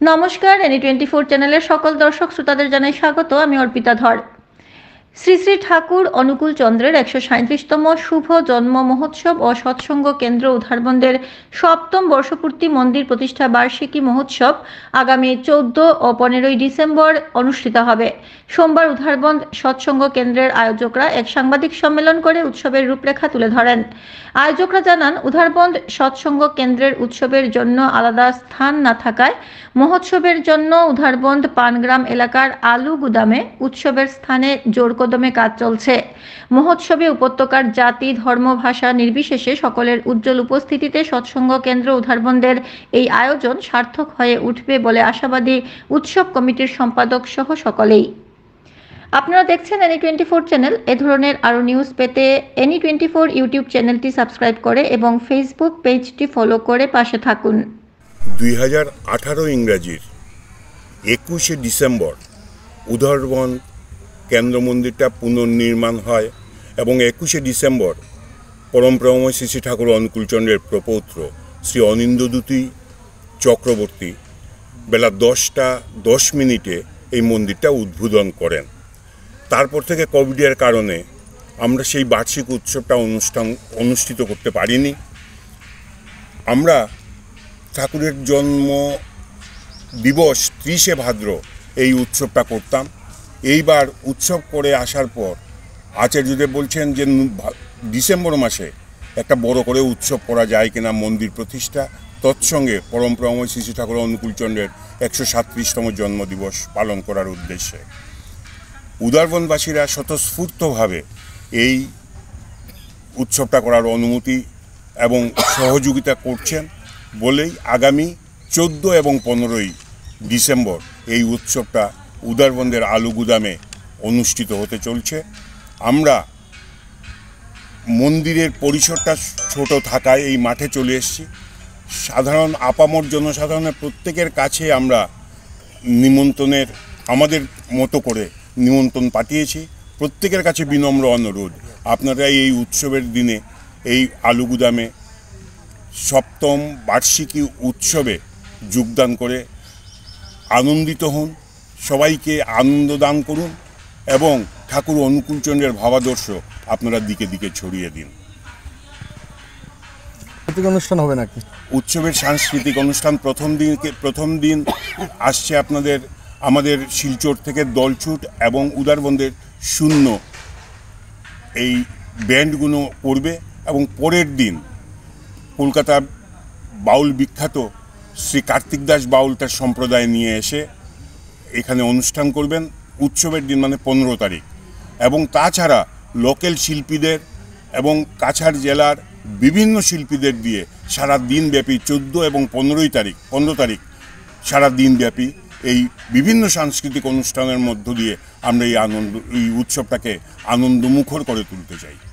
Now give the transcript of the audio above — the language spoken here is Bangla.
নমস্কার, এনি 24 চ্যানেলের সকল দর্শক শ্রোতাদের জানাই স্বাগত। আমি অর্পিতা ধর। শ্রী শ্রী ঠাকুর অনুকূল চন্দ্রের 137তম শুভ জন্ম মহোৎসব ও সৎসঙ্গ কেন্দ্র উধারবন্দের 7ম বর্ষপূর্তি মন্দির প্রতিষ্ঠা বার্ষিকী মহোৎসব আগামী 14 ও 15ই ডিসেম্বর অনুষ্ঠিত হবে। সোমবার উধারবন্দ সৎসঙ্গ কেন্দ্রের আয়োজকরা এক সাংবাদিক সম্মেলন করে উৎসবের রূপরেখা তুলে ধরেন। আয়োজকরা জানান, উধারবন্দ সৎসঙ্গ কেন্দ্রের উৎসবের জন্য আলাদা স্থান না থাকায় মহোৎসবের জন্য উধারবন্দ পানগ্রাম এলাকার আলু গুদামে উৎসবের স্থানে জোরকদমে কাজ চলছে। মহোৎসবে উপত্যকার জাতি, ধর্ম, ভাষা নির্বিশেষে সকলের উজ্জ্বল উপস্থিতিতে সৎসঙ্গ কেন্দ্র উধারবন্দের এই আয়োজন সার্থক হয়ে উঠবে বলে আশাবাদী উৎসব কমিটির সম্পাদক সহ সকলেই। আপনারা দেখছেন এনি 24 চ্যানেল। এ ধরনের আরও নিউজ পেতে এনি 24 ইউটিউব চ্যানেলটি সাবস্ক্রাইব করে এবং ফেসবুক পেজটি ফলো করে পাশে থাকুন। 2018 ইংরাজির 21শে ডিসেম্বর উধারবন্দ কেন্দ্র মন্দিরটা পুনর্নির্মাণ হয় এবং 21শে ডিসেম্বর পরমপ্রেমময় শ্রী শ্রী ঠাকুর অনুকূলচন্দ্রের প্রপৌত্র শ্রী অনিন্দ্যদ্যুতি চক্রবর্তী বেলা 10টা 10 মিনিটে এই মন্দিরটা উদ্বোধন করেন। তারপর থেকে কোভিডের কারণে আমরা সেই বার্ষিক উৎসবটা অনুষ্ঠিত করতে পারিনি। আমরা ঠাকুরের জন্ম দিবস 30শে ভাদ্র এই উৎসবটা করতাম। এইবার উৎসব করে আসার পর আচার্যদেব বলছেন যে ডিসেম্বর মাসে একটা বড় করে উৎসব করা যায় কিনা, মন্দির প্রতিষ্ঠা তৎসঙ্গে পরমপ্রেমময় শ্রী শ্রী ঠাকুর অনুকূলচন্দ্রের 137তম জন্মদিবস পালন করার উদ্দেশ্যে উধারবন্দবাসীরা স্বতঃস্ফূর্তভাবে এই উৎসবটা করার অনুমতি এবং সহযোগিতা করছেন বলেই আগামী 14 এবং 15ই ডিসেম্বর এই উৎসবটা উধারবন্দের আলু গুদামে অনুষ্ঠিত হতে চলছে। আমরা মন্দিরের পরিসরটা ছোট থাকায় এই মাঠে চলে এসেছি। সাধারণ আপামর জনসাধারণের প্রত্যেকের কাছে আমরা নিমন্ত্রণের আমাদের মতো করে নিমন্ত্রণ পাঠিয়েছি। প্রত্যেকের কাছে বিনম্র অনুরোধ, আপনারা এই উৎসবের দিনে এই আলু গুদামে 7ম বার্ষিকী উৎসবে যোগদান করে আনন্দিত হন, সবাইকে আনন্দ দান করুন এবং ঠাকুর অনুকূলচন্দ্রের ভাবাদর্শ আপনারা দিকে দিকে ছড়িয়ে দিন। অনুষ্ঠান হবে নাকি? উৎসবের সাংস্কৃতিক অনুষ্ঠান প্রথম দিন আসছে আমাদের শিলচর থেকে দলছুট এবং উধারবন্দের শূন্য এই ব্যান্ডগুলো করবে এবং পরের দিন কলকাতা বাউল বিখ্যাত শ্রী কার্তিক দাস বাউল তার সম্প্রদায় নিয়ে এসে এখানে অনুষ্ঠান করবেন উৎসবের দিন, মানে 15 তারিখ। এবং তাছাড়া লোকাল শিল্পীদের এবং কাছাড় জেলার বিভিন্ন শিল্পীদের দিয়ে সারা দিনব্যাপী 14 এবং 15 তারিখ সারা দিনব্যাপী এই বিভিন্ন সাংস্কৃতিক অনুষ্ঠানের মধ্য দিয়ে আমরা এই উৎসবটাকে আনন্দমুখর করে তুলতে চাই।